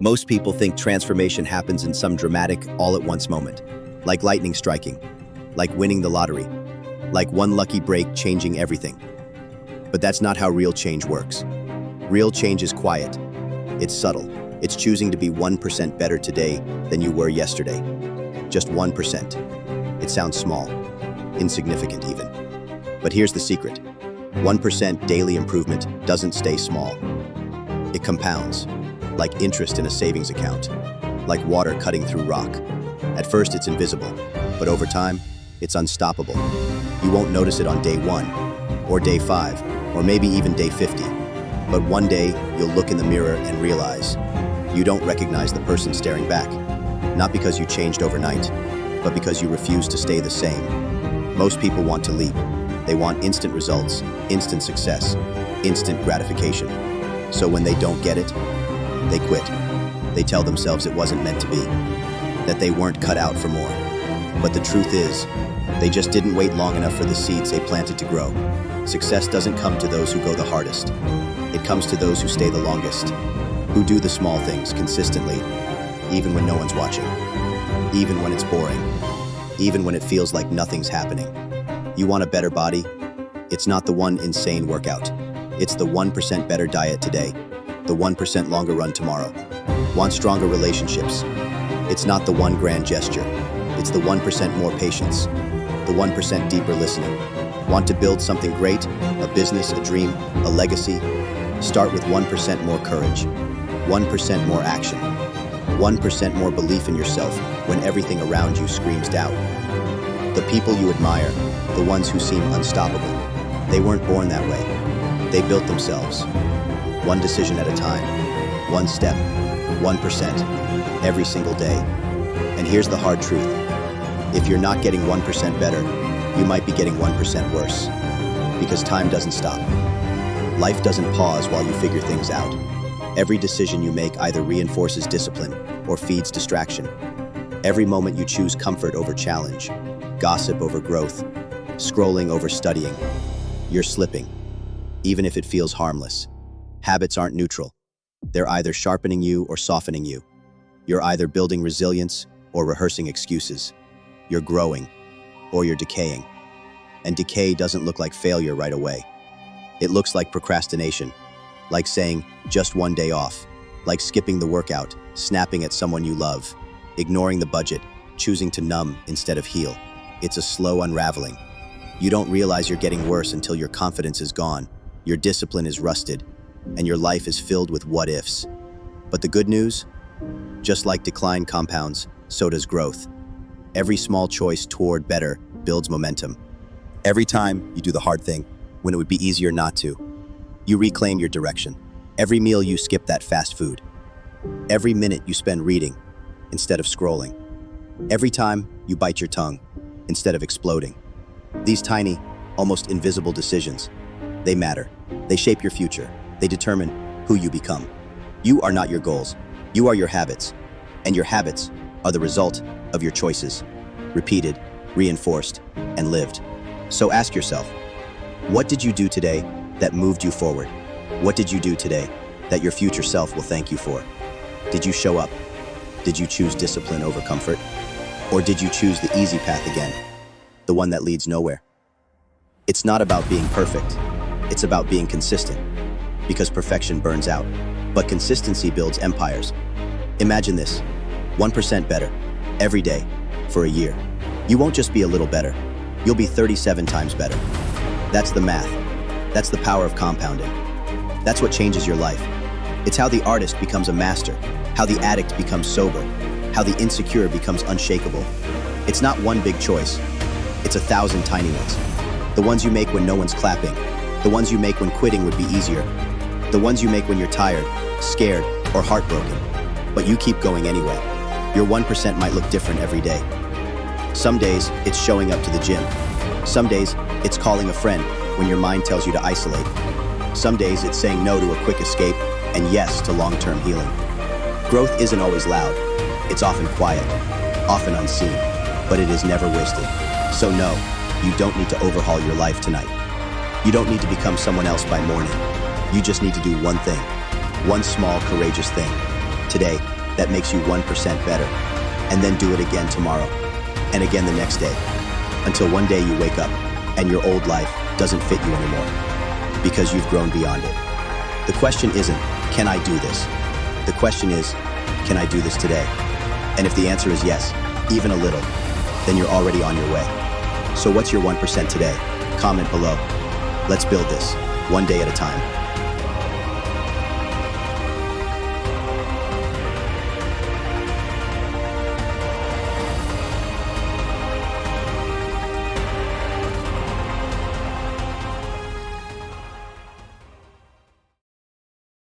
Most people think transformation happens in some dramatic, all-at-once moment, like lightning striking, like winning the lottery, like one lucky break changing everything. But that's not how real change works. Real change is quiet. It's subtle. It's choosing to be 1% better today than you were yesterday. Just 1%. It sounds small, insignificant even. But here's the secret. 1% daily improvement doesn't stay small. It compounds, like interest in a savings account, like water cutting through rock. At first it's invisible, but over time, it's unstoppable. You won't notice it on day 1, or day 5, or maybe even day 50. But one day, you'll look in the mirror and realize you don't recognize the person staring back. Not because you changed overnight, but because you refuse to stay the same. Most people want to leap. They want instant results, instant success, instant gratification. So when they don't get it, they quit. They tell themselves it wasn't meant to be, that they weren't cut out for more. But the truth is, they just didn't wait long enough for the seeds they planted to grow. Success doesn't come to those who go the hardest. It comes to those who stay the longest, who do the small things consistently, even when no one's watching, even when it's boring, even when it feels like nothing's happening. You want a better body? It's not the one insane workout. It's the 1% better diet today, the 1% longer run tomorrow. Want stronger relationships? It's not the one grand gesture. It's the 1% more patience, the 1% deeper listening. Want to build something great? A business, a dream, a legacy? Start with 1% more courage, 1% more action, 1% more belief in yourself when everything around you screams doubt. The people you admire, the ones who seem unstoppable, they weren't born that way. They built themselves. One decision at a time, one step, 1%, every single day. And here's the hard truth. If you're not getting 1% better, you might be getting 1% worse. Because time doesn't stop. Life doesn't pause while you figure things out. Every decision you make either reinforces discipline or feeds distraction. Every moment you choose comfort over challenge, gossip over growth, scrolling over studying, you're slipping, even if it feels harmless. Habits aren't neutral. They're either sharpening you or softening you. You're either building resilience or rehearsing excuses. You're growing or you're decaying. And decay doesn't look like failure right away. It looks like procrastination, like saying just one day off, like skipping the workout, snapping at someone you love, ignoring the budget, choosing to numb instead of heal. It's a slow unraveling. You don't realize you're getting worse until your confidence is gone, your discipline is rusted, and your life is filled with what-ifs. But the good news? Just like decline compounds, so does growth. Every small choice toward better builds momentum. Every time you do the hard thing, when it would be easier not to, you reclaim your direction. Every meal you skip that fast food. Every minute you spend reading instead of scrolling. Every time you bite your tongue instead of exploding. These tiny, almost invisible decisions, they matter. They shape your future. They determine who you become. You are not your goals. You are your habits. And your habits are the result of your choices, repeated, reinforced, and lived. So ask yourself, what did you do today that moved you forward? What did you do today that your future self will thank you for? Did you show up? Did you choose discipline over comfort? Or did you choose the easy path again, the one that leads nowhere? It's not about being perfect. It's about being consistent, because perfection burns out, but consistency builds empires. Imagine this, 1% better, every day, for a year. You won't just be a little better, you'll be 37 times better. That's the math. That's the power of compounding. That's what changes your life. It's how the artist becomes a master, how the addict becomes sober, how the insecure becomes unshakable. It's not one big choice. It's 1,000 tiny ones. The ones you make when no one's clapping. The ones you make when quitting would be easier. The ones you make when you're tired, scared, or heartbroken. But you keep going anyway. Your 1% might look different every day. Some days, it's showing up to the gym. Some days, it's calling a friend when your mind tells you to isolate. Some days, it's saying no to a quick escape and yes to long-term healing. Growth isn't always loud. It's often quiet, often unseen, but it is never wasted. So no, you don't need to overhaul your life tonight. You don't need to become someone else by morning. You just need to do one thing, one small, courageous thing. today that makes you 1% better, and then do it again tomorrow, and again the next day, until one day you wake up and your old life doesn't fit you anymore, because you've grown beyond it. The question isn't, can I do this? The question is, can I do this today? And if the answer is yes, even a little, then you're already on your way. So what's your 1% today? Comment below. Let's build this, one day at a time.